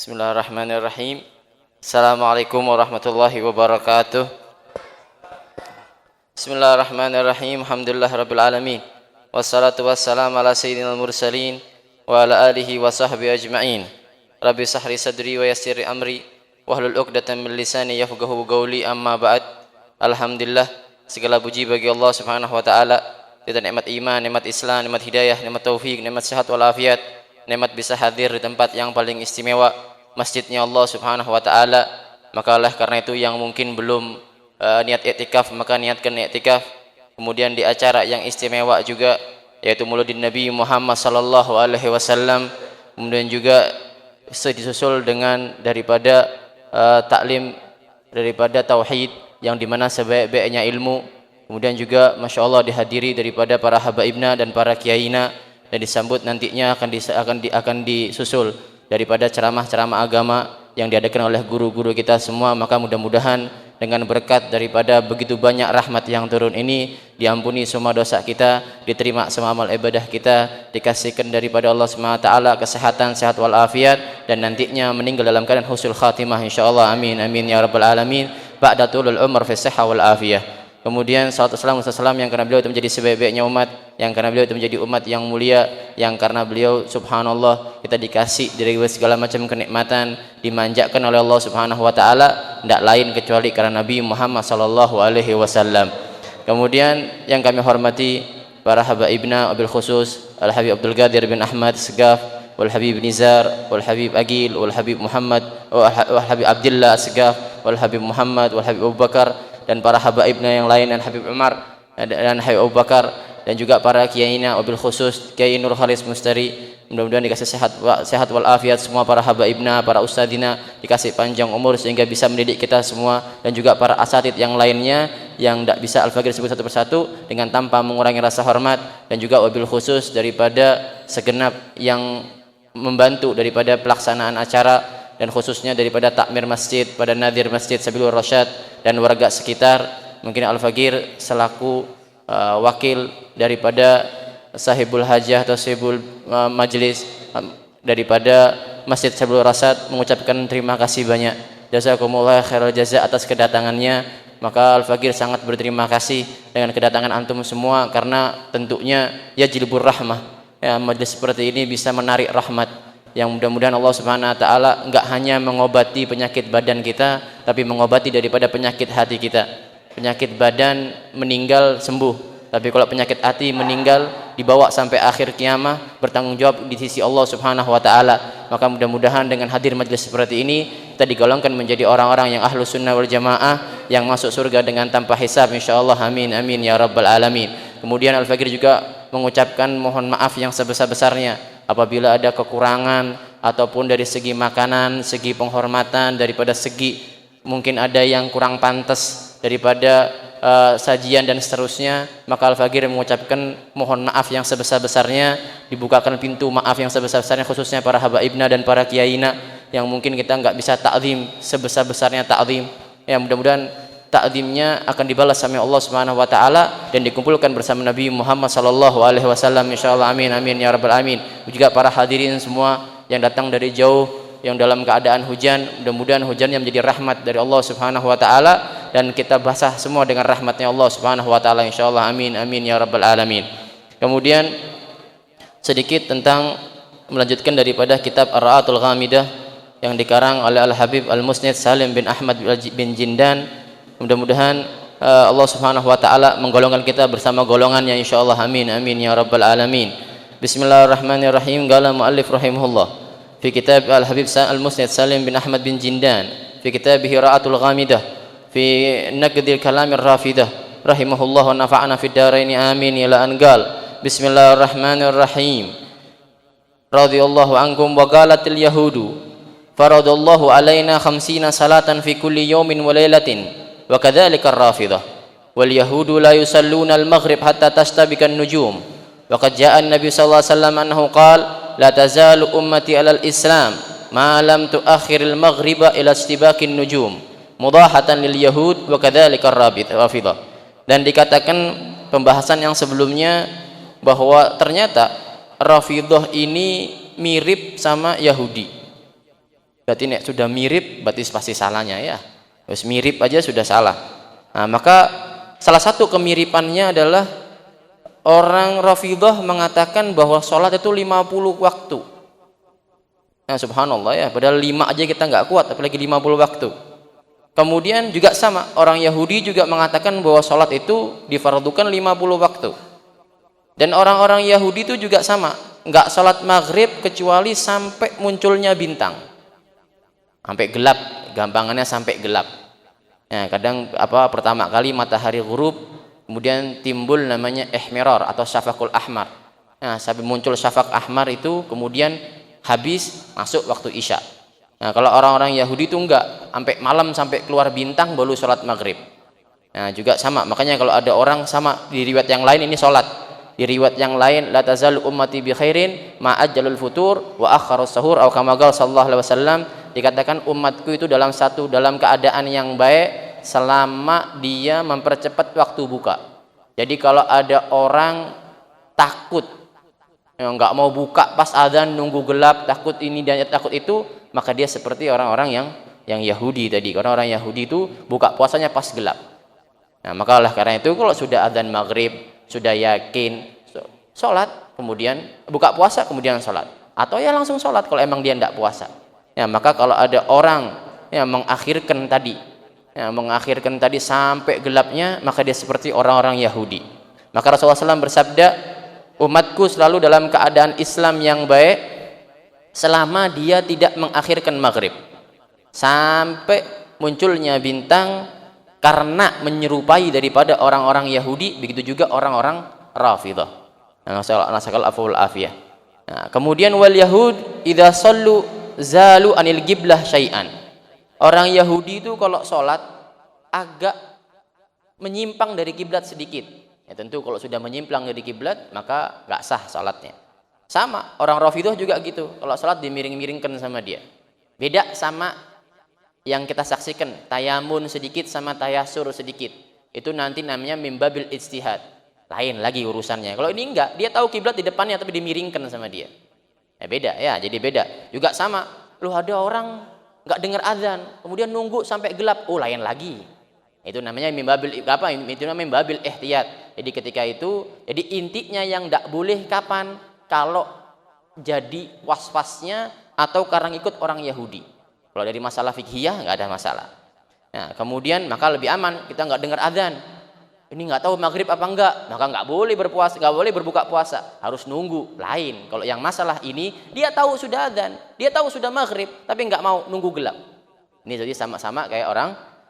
Bismillahirrahmanirrahim. Assalamualaikum warahmatullahi wabarakatuh. Bismillahirrahmanirrahim. Alhamdulillahirabbil alamin. Wassalatu wassalamu ala sayyidinal mursalin wa ala alihi wa sahbihi ajma'in. Rabbi sahri sadri wa yassir amri wahlul 'uqdatam min lisani yafqahu qawli, amma ba'd. Alhamdulillah, segala puji bagi Allah Subhanahu wa taala. Kita nikmat iman, nikmat Islam, nikmat hidayah, nikmat taufik, nikmat sehat walafiat, nikmat bisa hadir di tempat yang paling istimewa, masjidnya Allah Subhanahu wa taala. Maka oleh karena itu yang mungkin belum niat i'tikaf, maka niatkan i'tikaf. Kemudian di acara yang istimewa juga, yaitu Maulidin Nabi Muhammad sallallahu alaihi wasallam. Kemudian juga disusul dengan daripada taklim, daripada tauhid, yang dimana sebaik-baiknya ilmu. Kemudian juga Masya Allah dihadiri daripada para habaibna dan para kiaina, dan disambut nantinya akan disusul daripada ceramah-ceramah agama yang diadakan oleh guru-guru kita semua. Maka mudah-mudahan dengan berkat daripada begitu banyak rahmat yang turun ini, diampuni semua dosa kita, diterima semua amal ibadah kita, dikasihkan daripada Allah SWT kesehatan, sehat walafiat, dan nantinya meninggal dalam keadaan husnul khatimah insyaallah. Amin amin ya rabbal alamin. Ba'da tulul umur fi sihhah wal afiyah. Kemudian salawat wassalam yang karena beliau itu menjadi sebaik-baiknya umat, yang karena beliau itu menjadi umat yang mulia, yang karena beliau subhanallah kita dikasih dari segala macam kenikmatan, dimanjakan oleh Allah Subhanahu wa taala, tidak lain kecuali karena Nabi Muhammad sallallahu alaihi wasallam. Kemudian yang kami hormati para habaibna, wabil khusus Al Habib Abdul Qadir bin Ahmad Segaf, wal Habib Nizar, wal Habib Agil, wal Habib Muhammad, wal Habib Abdullah Segaf, wal Habib Muhammad, wal Habib Abu Bakar, dan para habaibna yang lain, dan Habib Umar dan Habib Abu Bakar, dan juga para kiainya, wabil khusus Kiai Nur Khalis Mustari. Mudah-mudahan dikasih sehat walafiat semua para habaibna, para ustadina, dikasih panjang umur sehingga bisa mendidik kita semua, dan juga para asatid yang lainnya yang tidak bisa Al-Faqir sebut satu persatu dengan tanpa mengurangi rasa hormat, dan juga wabil khusus daripada segenap yang membantu daripada pelaksanaan acara, dan khususnya daripada takmir masjid, pada nadir masjid Sabilur Rasyad dan warga sekitar. Mungkin Al-Faqir selaku wakil daripada sahibul hajah atau sahibul majlis daripada Masjid Sabilur Rasyad mengucapkan terima kasih banyak, jazakumullah khairal jaza atas kedatangannya. Maka Al-Faqir sangat berterima kasih dengan kedatangan antum semua, karena tentunya ya jilbur rahmah, ya, majlis seperti ini bisa menarik rahmat, yang mudah-mudahan Allah Subhanahu wa taala enggak hanya mengobati penyakit badan kita, tapi mengobati daripada penyakit hati kita. Penyakit badan meninggal sembuh, tapi kalau penyakit hati meninggal dibawa sampai akhir kiamah, bertanggung jawab di sisi Allah Subhanahu wa taala. Maka mudah-mudahan dengan hadir majelis seperti ini kita digolongkan menjadi orang-orang yang ahlu sunnah wal jamaah, yang masuk surga dengan tanpa hisab insyaallah. Amin amin ya rabbal alamin. Kemudian Al-Faqir juga mengucapkan mohon maaf yang sebesar-besarnya apabila ada kekurangan, ataupun dari segi makanan, segi penghormatan, daripada segi mungkin ada yang kurang pantas daripada sajian dan seterusnya. Maka Al-Faqir mengucapkan mohon maaf yang sebesar-besarnya, dibukakan pintu maaf yang sebesar-besarnya, khususnya para habaibna dan para kiaina yang mungkin kita nggak bisa ta'zim sebesar-besarnya ta'zim. Ya, mudah-mudahan ta'zimnya akan dibalas sama Allah Subhanahu wa taala dan dikumpulkan bersama Nabi Muhammad sallallahu alaihi wasallam insyaallah. Amin amin ya rabbal alamin. Juga para hadirin semua yang datang dari jauh, yang dalam keadaan hujan, mudah-mudahan hujannya menjadi rahmat dari Allah Subhanahu wa taala, dan kita basah semua dengan rahmatnya Allah Subhanahu wa taala insyaallah. Amin amin ya rabbal alamin. Kemudian sedikit tentang melanjutkan daripada kitab Ar-Ra'atul Ghamidah yang dikarang oleh Al-Habib Al-Musnid Salim bin Ahmad bin Jindan. Mudah-mudahan Allah Subhanahu wa taala menggolongkan kita bersama golongannya insyaallah. Amin amin ya rabbal alamin. Bismillahirrahmanirrahim. Qala muallif rahimahullah fi kitab Al-Habib Al-Musnid Salim bin Ahmad bin Jindan fi kitabih Ra'atul Ghamidah fi naqdil kalamir rafidah rahimahullah wa nafa'ana fid dharain amin ila anqal. Bismillahirrahmanirrahim. Radhiyallahu ankum wa qalatil yahudu faradallahu alaina 50 salatan fi kulli yawmin wa lailatin wa kadzalika ar-rafidah wal yahudu la yusalluna al-maghrib hatta tastabika an-nujum wa qad jaa an-nabi sallallahu alaihi wasallam annahu qala la tazalu ummati 'alal islam ma lam tuakhir al-maghriba ila istibaki an-nujum mudahatan lil yahud wa kadzalika ar-rafidah. Dan dikatakan pembahasan yang sebelumnya bahwa ternyata Rafidah ini mirip sama Yahudi. Berarti nek sudah mirip berarti pasti salahnya ya. Terus mirip aja sudah salah. Nah, maka salah satu kemiripannya adalah orang Rafidhah mengatakan bahwa sholat itu 50 waktu. Nah, subhanallah ya, padahal 5 aja kita nggak kuat, apalagi 50 waktu. Kemudian juga sama, orang Yahudi juga mengatakan bahwa sholat itu difardukan 50 waktu. Dan orang-orang Yahudi itu juga sama, nggak sholat maghrib kecuali sampai munculnya bintang. Sampai gelap, gampangannya sampai gelap. Nah, kadang pertama kali matahari ghurub, kemudian timbul namanya ihmirar atau syafaqul ahmar. Nah, sampai muncul syafaq ahmar itu kemudian habis masuk waktu isya. Nah, kalau orang-orang Yahudi itu enggak, sampai malam sampai keluar bintang baru sholat maghrib. Nah, juga sama, makanya kalau ada orang sama di riwayat yang lain ini sholat, di riwayat yang lain la tazalu ummati bi khairin ma ajjalul futur wa akharus sahur atau kama qala sallallahu alaihi wasallam, dikatakan umatku itu dalam keadaan yang baik selama dia mempercepat waktu buka. Jadi kalau ada orang takut nggak mau buka pas adzan, nunggu gelap, takut ini dan takut itu, maka dia seperti orang-orang yang Yahudi tadi. Orang-orang Yahudi itu buka puasanya pas gelap. Nah, maka oleh karena itu kalau sudah adzan maghrib, sudah yakin sholat, kemudian buka puasa, kemudian sholat, atau ya langsung sholat kalau emang dia tidak puasa. Ya, maka kalau ada orang yang mengakhirkan tadi sampai gelapnya, maka dia seperti orang-orang Yahudi. Maka Rasulullah SAW bersabda, umatku selalu dalam keadaan Islam yang baik selama dia tidak mengakhirkan maghrib sampai munculnya bintang, karena menyerupai daripada orang-orang Yahudi, begitu juga orang-orang Rafidhah. Nasakal aful afiyah. Nah, kemudian wal yahud idza sallu zalu anil qiblah syai'an. Orang Yahudi itu kalau sholat agak menyimpang dari kiblat sedikit. Ya, tentu kalau sudah menyimpang dari kiblat maka nggak sah sholatnya. Sama orang Rafidhah juga gitu. Kalau sholat dimiring-miringkan sama dia. Beda sama yang kita saksikan, tayamun sedikit sama tayasur sedikit. Itu nanti namanya mimbabil ijtihad. Lain lagi urusannya. Kalau ini enggak, dia tahu kiblat di depannya tapi dimiringkan sama dia. Ya beda ya, jadi beda. Juga sama, loh ada orang nggak dengar azan, kemudian nunggu sampai gelap, oh lain lagi. Itu namanya mimbabil Itu namanya mimbabil ihtiyat. Jadi ketika itu, jadi intinya yang enggak boleh kapan? Kalau jadi was-wasnya atau karena ikut orang Yahudi. Kalau dari masalah fikhiyah nggak ada masalah. Nah, kemudian maka lebih aman, kita nggak dengar azan. Ini nggak tahu maghrib apa enggak, maka nggak boleh berpuasa, nggak boleh berbuka puasa, harus nunggu. Lain. Kalau yang masalah ini dia tahu sudah azan, dia tahu sudah maghrib, tapi nggak mau nunggu gelap. Ini jadi sama-sama kayak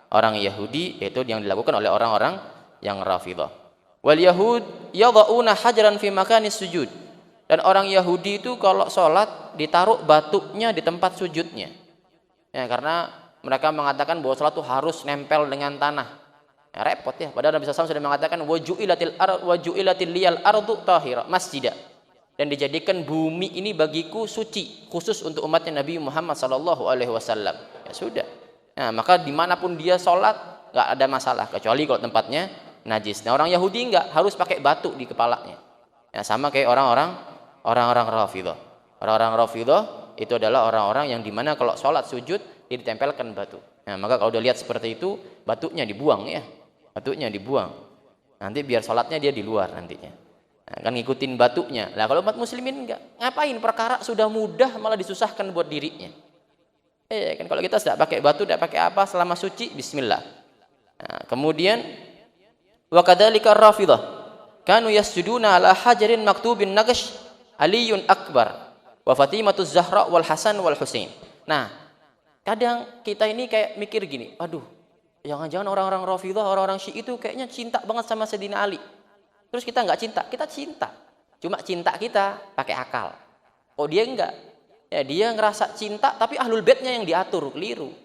orang Yahudi, yaitu yang dilakukan oleh orang-orang yang Rafidhah. Wal yahud yadhauna hajaran fi makanis sujud. Dan orang Yahudi itu kalau sholat ditaruh batuknya di tempat sujudnya. Ya, karena mereka mengatakan bahwa sholat itu harus nempel dengan tanah. Ya, repot ya. Padahal Nabi SAW sudah mengatakan waju'ilatil liyal ardu tahira masjidah. Dan dijadikan bumi ini bagiku suci, khusus untuk umatnya Nabi Muhammad SAW. Ya sudah. Nah, maka dimanapun dia sholat nggak ada masalah, kecuali kalau tempatnya najis. Nah, orang Yahudi nggak harus pakai batu di kepalanya. Ya, sama kayak orang-orang Rafidhah. Orang-orang Rafidhah itu adalah orang-orang yang dimana kalau sholat sujud dia ditempelkan batu. Nah, maka kalau udah lihat seperti itu, batuknya dibuang ya. Batuknya dibuang. Nanti biar sholatnya dia di luar nantinya. Nah, kan ngikutin batuknya. Nah, kalau umat muslimin enggak, ngapain? Perkara sudah mudah malah disusahkan buat dirinya. Kan kalau kita tidak pakai batu, tidak pakai apa, selama suci, bismillah. Nah, kemudian wa kadzalika Rafidhah kanu yasjuduna ala hajarin maktubin naqsh Aliyun Akbar wa Fatimatuz Zahra wal Hasan wal Husain. Nah, kadang kita ini kayak mikir gini, aduh, jangan-jangan orang-orang Rafidhah, orang-orang Syi'i itu kayaknya cinta banget sama Sayyidina Ali. Terus kita nggak cinta, kita cinta. Cuma cinta kita pakai akal. Oh dia enggak. Ya dia ngerasa cinta tapi ahlul baitnya yang diatur, keliru.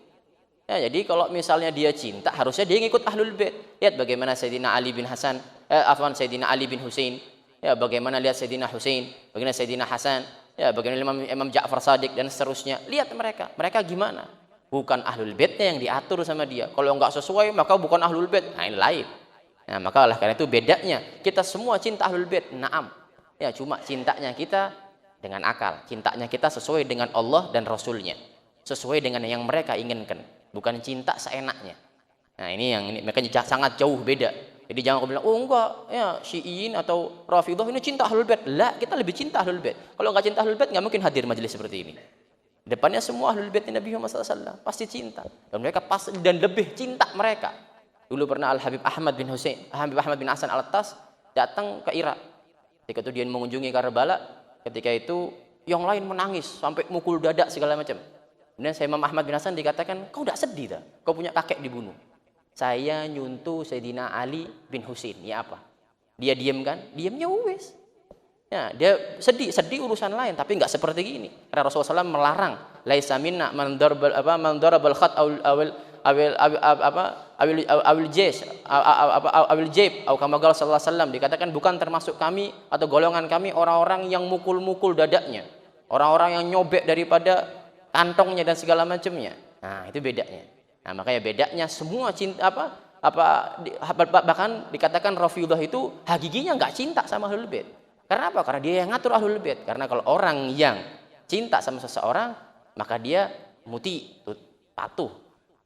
Ya, jadi kalau misalnya dia cinta, harusnya dia ngikut ahlul bait. Lihat bagaimana Sayyidina Ali bin Hasan, Sayyidina Ali bin Husain. Ya, bagaimana lihat Sayyidina Husain, bagaimana Sayyidina Hasan, ya bagaimana Imam Ja'far Shadiq dan seterusnya. Lihat mereka gimana? Bukan ahlul baitnya yang diatur sama dia. Kalau enggak sesuai maka bukan ahlul bait. Nah, ini lain. Nah, maka oleh karena itu bedanya, kita semua cinta ahlul bait. Naam. Ya, cuma cintanya kita dengan akal. Cintanya kita sesuai dengan Allah dan Rasulnya. sesuai dengan yang mereka inginkan, bukan cinta seenaknya. Nah, ini mereka sangat jauh beda. Jadi jangan kau bilang, oh enggak, ya Syi'in atau Rafidhah ini cinta Ahlul Bait. Lah, kita lebih cinta Ahlul Bait. Kalau enggak cinta Ahlul Bait, enggak mungkin hadir majelis seperti ini. Depannya semua Ahlul Bait Nabi Muhammad SAW pasti cinta. Dan mereka pasti dan lebih cinta mereka. Dulu pernah Al-Habib Ahmad bin Hasan Al-Attas datang ke Irak. Ketika itu dia mengunjungi Karbala, ketika itu yang lain menangis sampai mukul dada segala macam. Kemudian saya Imam Ahmad bin Hasan dikatakan, kau tidak sedih tak? Kau punya kakek dibunuh. Saya nyuntuh Sayyidina Ali bin Husain. Ya apa? Dia diam kan? Diamnya wes. Ya, dia sedih urusan lain, tapi enggak seperti gini. Karena Rasulullah SAW melarang, laisa minna man darabal khat awil jaib atau kama qala sallallahu alaihi wasallam, dikatakan bukan termasuk kami atau golongan kami orang-orang yang mukul-mukul dadanya, orang-orang yang nyobek daripada kantongnya dan segala macamnya. Nah, itu bedanya. Nah, makanya bedanya semua cinta bahkan dikatakan Rafidhah itu hakikinya enggak cinta sama Ahlul Bait. Karena apa? Karena dia yang ngatur Ahlul Bait. Karena kalau orang yang cinta sama seseorang, maka dia patuh.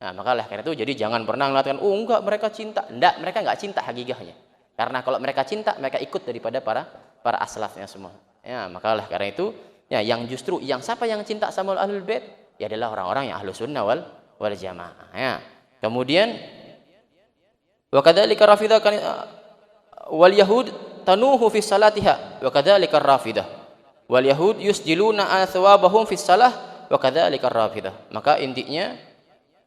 Nah, makalah karena itu jadi jangan pernah mengatakan, oh enggak mereka cinta. Enggak, mereka enggak cinta hakikahnya. Karena kalau mereka cinta, mereka ikut daripada para aslafnya semua. Ya, makalah karena itu ya yang siapa yang cinta sama Ahlul Bait? Ya adalah orang-orang yang Ahlus Sunnah wal Jamaah. Ya. Kemudian wa kadzalika Rafidhah wal Yahud tanuhu fi salatiha wa kadzalika Rafidhah wal Yahud yusjiluna athwabahum fi salah wa kadzalika Rafidhah. Maka intinya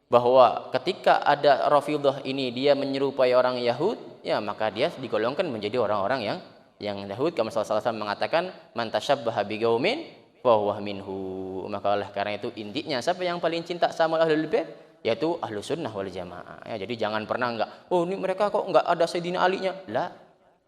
bahwa ketika ada Rafidhah ini dia menyerupai orang Yahud, ya maka dia digolongkan menjadi orang-orang yang Yahud. Kama Rasulullah SAW mengatakan man tasyabbaha biqaumin fa huwa minhu. Maka oleh karena itu intinya siapa yang paling cinta sama Ahlul Bait? Yaitu Ahlus Sunnah wal Jamaah. Ya, jadi jangan pernah enggak, oh ini mereka kok enggak ada Sayyidina Ali-nya. Lah,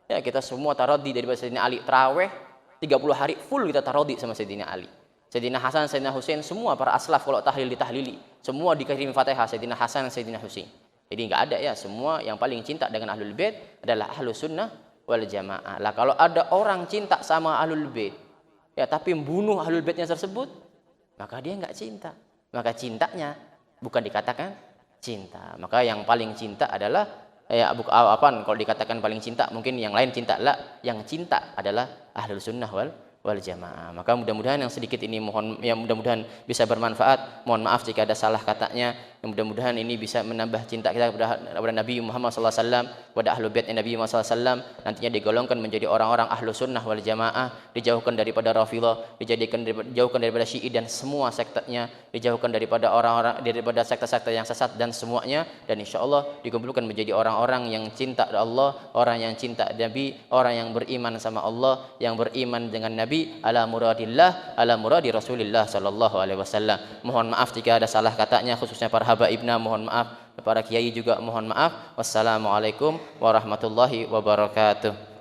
ya kita semua taradhi daripada Sayyidina Ali. Tarawih 30 hari full kita taradhi sama Sayyidina Ali. Sayyidina Hasan, Sayyidina Husain, semua para aslaf kalau tahlil ditahlili, semua dikirim Fatihah Sayyidina Hasan, Sayyidina Husain. Jadi enggak ada ya, semua yang paling cinta dengan Ahlul Bait adalah Ahlus Sunnah wal Jamaah. Lah kalau ada orang cinta sama Ahlul Bait, ya tapi membunuh Ahlul Baitnya tersebut, maka dia enggak cinta. Maka cintanya bukan dikatakan cinta. Maka yang paling cinta adalah kalau dikatakan paling cinta mungkin yang lain cinta, lah yang cinta adalah Ahlus Sunnah wal Jamaah. Maka mudah-mudahan yang sedikit ini mudah-mudahan bisa bermanfaat. Mohon maaf jika ada salah katanya. Mudah-mudahan ini bisa menambah cinta kita kepada Nabi Muhammad SAW, kepada Ahlul Bait Nabi Muhammad SAW. Nantinya digolongkan menjadi orang-orang Ahlus Sunnah wal Jamaah, dijauhkan daripada Rafidhah, dijauhkan daripada Syi'i dan semua sektenya, dijauhkan daripada daripada sekte-sekte yang sesat dan semuanya, dan insyaallah dikumpulkan menjadi orang-orang yang cinta Allah, orang yang cinta Nabi, orang yang beriman sama Allah, yang beriman dengan Nabi ala muradillah, ala muradi Rasulillah sallallahu alaihi wasallam. Mohon maaf jika ada salah katanya, khususnya para habaibna mohon maaf, para kiai juga mohon maaf. Wassalamualaikum warahmatullahi wabarakatuh.